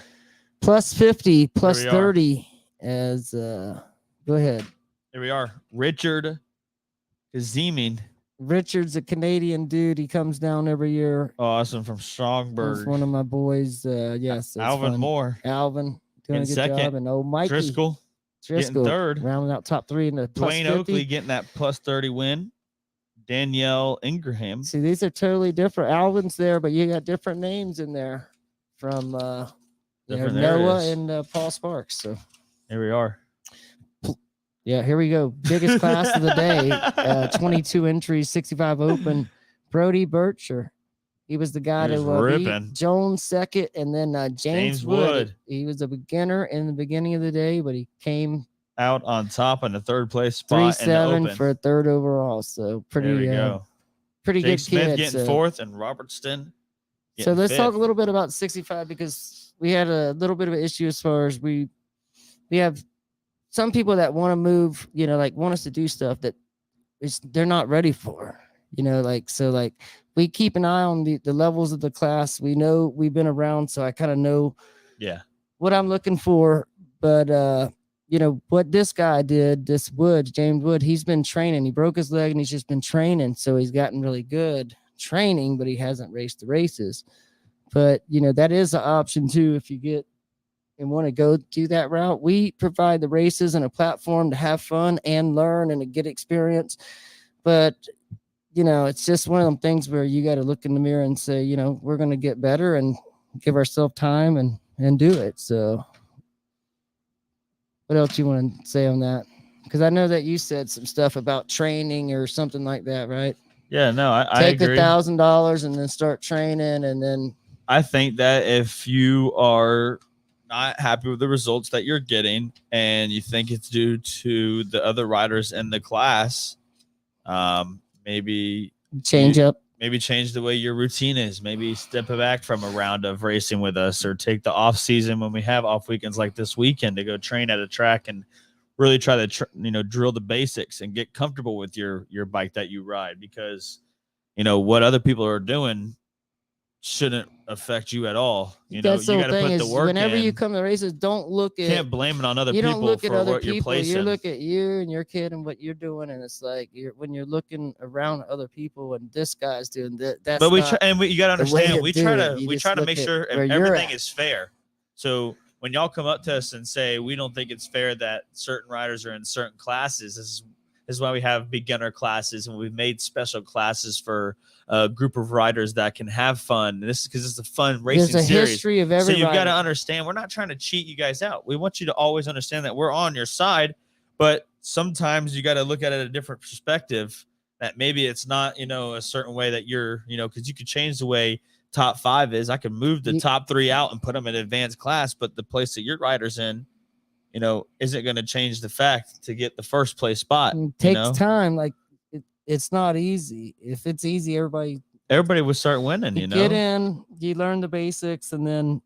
Plus 50, plus we are. 30 as go ahead. Here we are. Richard Kazeming. Richard's a Canadian dude. He comes down every year. Awesome. From He's Strongburg. one of my boys. Yes, it's Alvin fun. Moore. Alvin doing in a good second. job. And Mikey Driscoll getting third. rounding out top 3 in the plus Dwayne 50. Oakley getting that plus 30 win. Danielle Ingraham. See, these are totally different. Alvin's there, but you got different names in there from Different Noah areas. and Paul Sparks. So Here we are. yeah, here we go. Biggest class of the day. 22 entries, 65 open. Brody Bircher. He was the guy He was to ripping. beat Jones second, and then James Wood. He was a beginner in the beginning of the day, but he came Out on top in the third place spot in the 3-7 open. for third overall. So There we pretty go. pretty Jake good Smith kid. getting So. fourth and Robertson. So getting let's talk fifth. a little bit about 65 because we had a little bit of an issue as far as we have some people that want to move, like want us to do stuff that they're not ready for, so we keep an eye on the levels of the class. We know we've been around, so I kind of know what I'm looking for. But what this guy did, James Wood, he's been training. He broke his leg and he's just been training, so he's gotten really good training, but he hasn't raced the races. But that is an option too if you get and want to go do that route. We provide the races and a platform to have fun and learn and to get experience. But it's just one of them things where you got to look in the mirror and say, we're going to get better and give ourselves time and do it. So what else you want to say on that? Because I know that you said some stuff about training or something like that, right? Yeah, no, I Take agree. the $1,000 and then start training, and then I think that if you are not happy with the results that you're getting and you think it's due to the other riders in the class, maybe change up. Maybe change the way your routine is. Maybe step back from a round of racing with us, or take the off season when we have off weekends like this weekend to go train at a track and really try to drill the basics and get comfortable with your bike that you ride, because what other people are doing shouldn't affect you at all. You got to put the work whenever in. you come to races, don't look at, can't blame it on other you people don't look at for other what you're people. placing. You look at you and your kid and what you're doing, and it's like when you're looking around at other people and this guy's doing that. That's but the you got to way understand, to we do try it. to You we just try to look make at sure where you're everything at. is fair. So when y'all come up to us and say we don't think it's fair that certain riders are in certain classes, this is why we have beginner classes, and we've made special classes for a group of riders that can have fun. This is because it's a fun racing There's a series. history of every So you've got to rider. understand, we're not trying to cheat you guys out. We want you to always understand that we're on your side, but sometimes you got to look at it a different perspective, that maybe it's not, a certain way that you're, because you could change the way top 5 is. I could move the top 3 out and put them in advanced class, but the place that your rider's in, isn't going to change the fact to get the first place spot. It takes time. Like it's not easy. If it's easy, everybody would start winning. you get in, you learn the basics, and then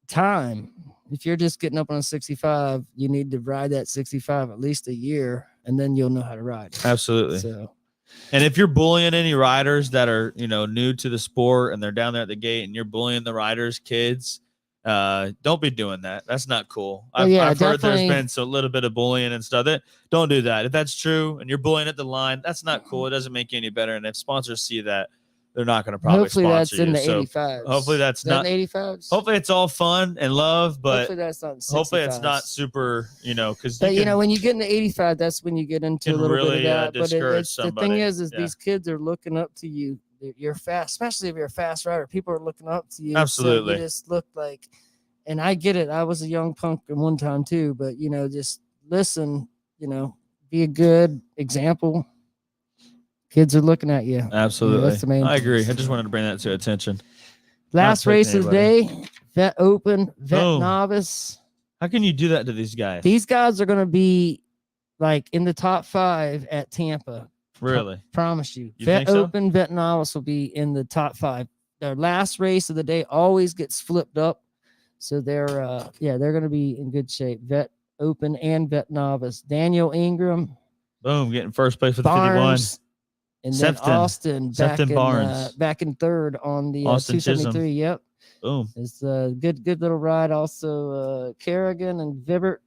time. If you're just getting up on a 65, you need to ride that 65 at least a year, and then you'll know how to ride it. Absolutely. So, and if you're bullying any riders that are new to the sport and they're down there at the gate, and you're bullying the riders' kids, don't be doing that. That's not cool. I've heard there's been a little bit of bullying and stuff. Don't do that. If that's true and you're bullying at the line, that's not cool. It doesn't make you any better. And if sponsors see that, they're not going to probably hopefully sponsor that's in you. the 85s. Hopefully that's not 85s. Hopefully it's all fun and love, but hopefully that's not. Hopefully it's not super, because when you get in the 85, that's when you get into a little really, bit of that. But the thing is these kids are looking up to you. You're fast, especially if you're a fast rider. People are looking up to you. Absolutely. So you just look like, and I get it. I was a young punk at one time too, but just listen. Be a good example. Kids are looking at you. Absolutely. that's the main I agree. thing. I just wanted to bring that to attention. Last picking race of the day, vet open, vet Boom. novice. How can you do that to these guys? These guys are going to be like in the top 5 at Tampa. Really? Promise you. You Vet think so? open, vet novice will be in the top 5. Their last race of the day always gets flipped up. So they're going to be in good shape. Vet open and vet novice. Daniel Ingram. Boom, getting first place with Barnes, 51. and then Austin Barnes. back in third on the Austin 273. Chisholm. Yep. Boom. It's a good little ride. Also, Kerrigan and Vibert,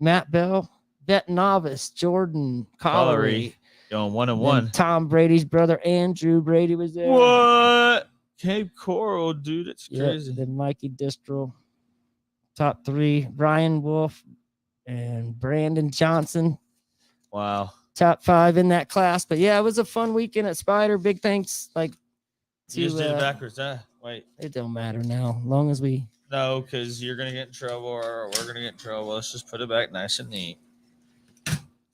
Matt Bell, vet novice, Jordan Collery. Going 1-1. Tom Brady's brother, Andrew Brady, was there. What? Cape Coral, dude. It's crazy. Then Mikey Distral, top 3. Ryan Wolf and Brandon Johnson. Wow. Top 5 in that class. But yeah, it was a fun weekend at Spyder. Big thanks. You just did it backwards, huh? Wait. It don't matter now. Long as we. No, because you're going to get in trouble or we're going to get in trouble. Let's just put it back nice and neat.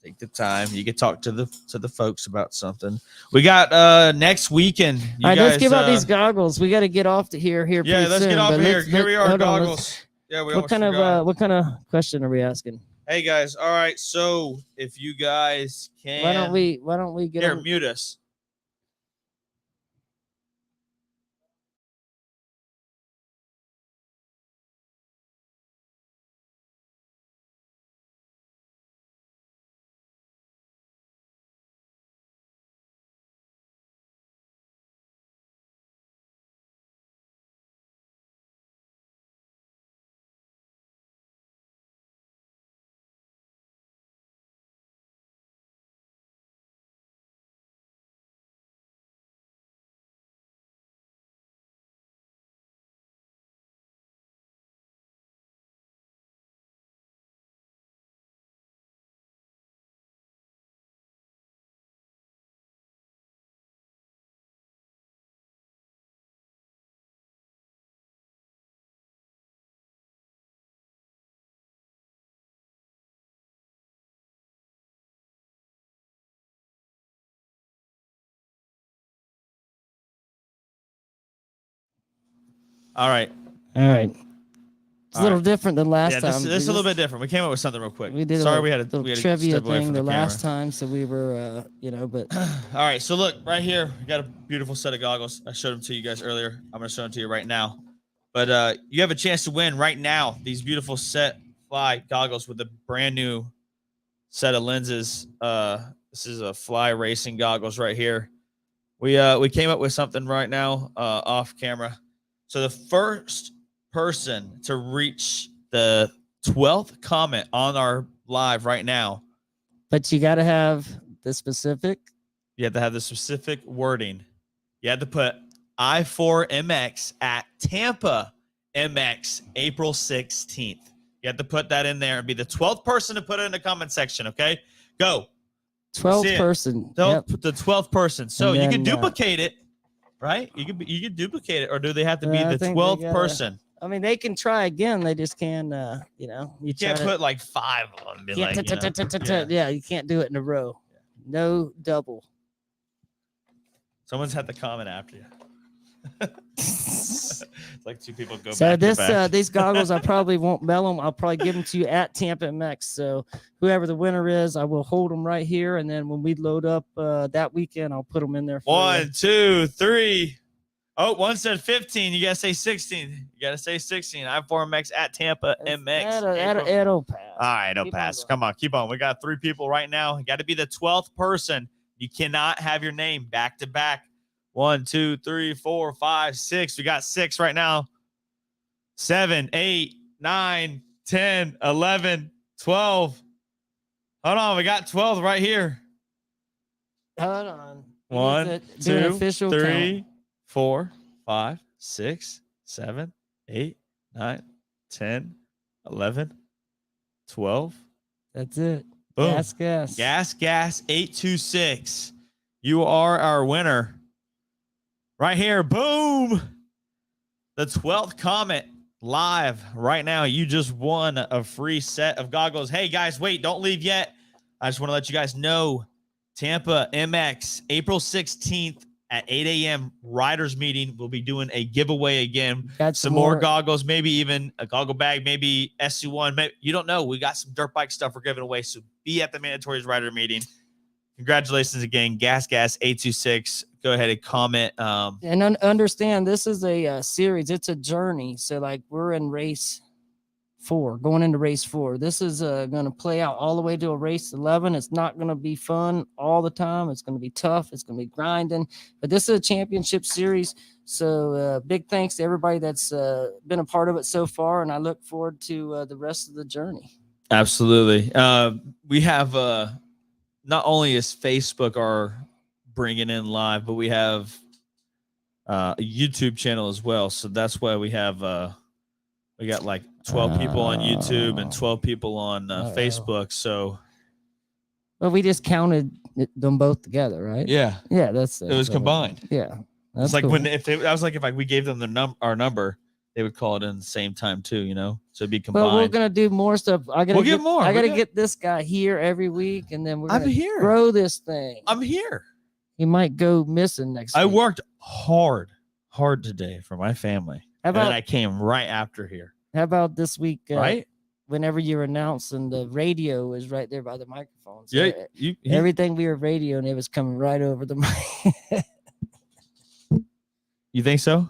Take the time. You can talk to the folks about something. We got next weekend. All right, let's give out these goggles. We got to get off to here. Yeah, let's get off here. Here we are, goggles. Yeah, we what kind of question are we asking? Hey guys, all right. So if you guys can, why don't we get here? Mute us. All right. It's a little different than last time. This is a little bit different. We came up with something real quick. We did we had a trivia step away thing from the last camera. time, so we were, but. All right, so look right here. We got a beautiful set of goggles. I showed them to you guys earlier. I'm gonna show them to you right now. But you have a chance to win right now these beautiful set fly goggles with a brand new set of lenses. This is a fly racing goggles right here. We came up with something right now off camera. So the first person to reach the 12th comment on our live right now. But you got to have the specific. You have to have the specific wording. You had to put I4MX at Tampa MX April 16th. You have to put that in there and be the 12th person to put it in the comment section. Okay, go. 12th person. Yep. The 12th person. So you can duplicate it, right? You can duplicate it, or do they have to be the 12th person? I mean, they can try again. They just can, you can't put like 5 of them. Yeah, you can't do it in a row. No double. Someone's had to comment after you. It's like 2 people go so back to back. These goggles, I probably won't mail them. I'll probably give them to you at Tampa MX. So whoever the winner is, I will hold them right here. And then when we load up that weekend, I'll put them in there. 1, 2, 3. Oh, one said 15. You got to say 16. You got to say 16. I4MX at Tampa MX. It'll pass. All right, it'll pass. Come on, keep on. We got 3 people right now. You got to be the 12th person. You cannot have your name back to back. 1, 2, 3, 4, 5, 6. We got 6 right now. 7, 8, 9, 10, 11, 12. Hold on, we got 12 right here. Hold on. 1, 2, 3, 4, 5, 6, 7, 8, 9, 10, 11, 12. That's it. Boom. Gas 826. You are our winner. Right here. Boom. The 12th comment live right now. You just won a free set of goggles. Hey guys, wait, don't leave yet. I just want to let you guys know Tampa MX, April 16th at 8 a.m. Riders meeting. We'll be doing a giveaway again. Got Some more goggles, maybe even a goggle bag, maybe SC1. Maybe, you don't know. We got some dirt bike stuff we're giving away. So be at the Mandatories Rider meeting. Congratulations again, Gas 826. Go ahead and comment. And understand, this is a series. It's a journey. So like we're in race 4, going into race 4. This is going to play out all the way to a race 11. It's not going to be fun all the time. It's going to be tough. It's going to be grinding. But this is a championship series. So big thanks to everybody that's been a part of it so far. And I look forward to the rest of the journey. Absolutely. We have not only is Facebook our bringing in live, but we have a YouTube channel as well. So that's why we have we got like 12 people on YouTube and 12 people on Facebook. So, well, we just counted them both together, right? yeah, that's it was combined. Yeah, it's like cool. I was like, if we gave them our number, they would call it in the same time too, you know. So it'd be combined. But we're gonna do more stuff. We'll get more. I gotta get this guy here every week, and then we're gonna here. Grow this thing. I'm here. He might go missing next week. I worked hard today for my family. And then I came right after here. How about this week? Right? Whenever you're announcing, the radio is right there by the microphone. So yeah. Everything we were radioing, it was coming right over the mic. You think so?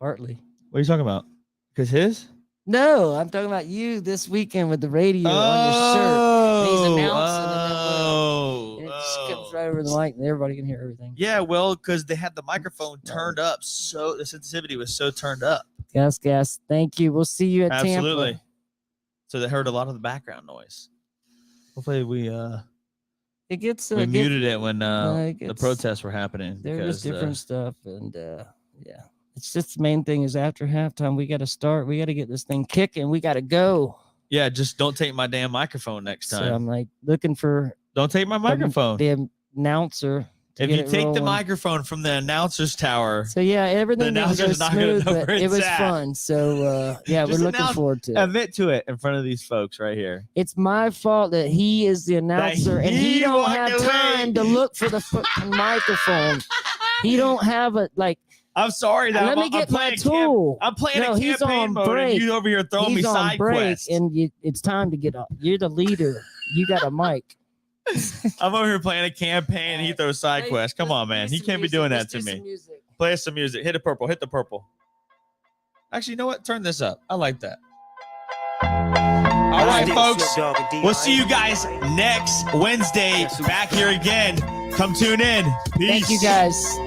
Partly. What are you talking about? Because his? No, I'm talking about you this weekend with the radio on your shirt. And he's announcing, and it just comes right over the mic, and everybody can hear everything. Yeah, well, because they had the microphone turned up, so the sensitivity was so turned up. Gas. Thank you. We'll see you at Absolutely. Tampa. So they heard a lot of the background noise. Hopefully we muted it when the protests were happening. There was different stuff, and yeah. It's just the main thing is after halftime, we got to start. We got to get this thing kicking. We got to go. Yeah, just don't take my damn microphone next time. So I'm like looking for. Don't take my microphone. The announcer. If you take the microphone from the announcer's tower. So yeah, everything was not smooth, but it was fun. So yeah, we're looking forward to it. Admit to it in front of these folks right here. It's my fault that he is the announcer and he don't have time to look for the fucking microphone. He don't have it like. I'm sorry that let me get my tool. I'm playing a campaign mode and you over here throwing me side quests. And it's time to get up. You're the leader. You got a mic. I'm over here playing a campaign and he throws side quests. Come on, man. He can't be doing that to me. Play us some music. Hit the purple. Hit the purple. Actually, you know what? Turn this up. I like that. All right, folks. We'll see you guys next Wednesday. Back here again. Come tune in. Peace. Thank you, guys.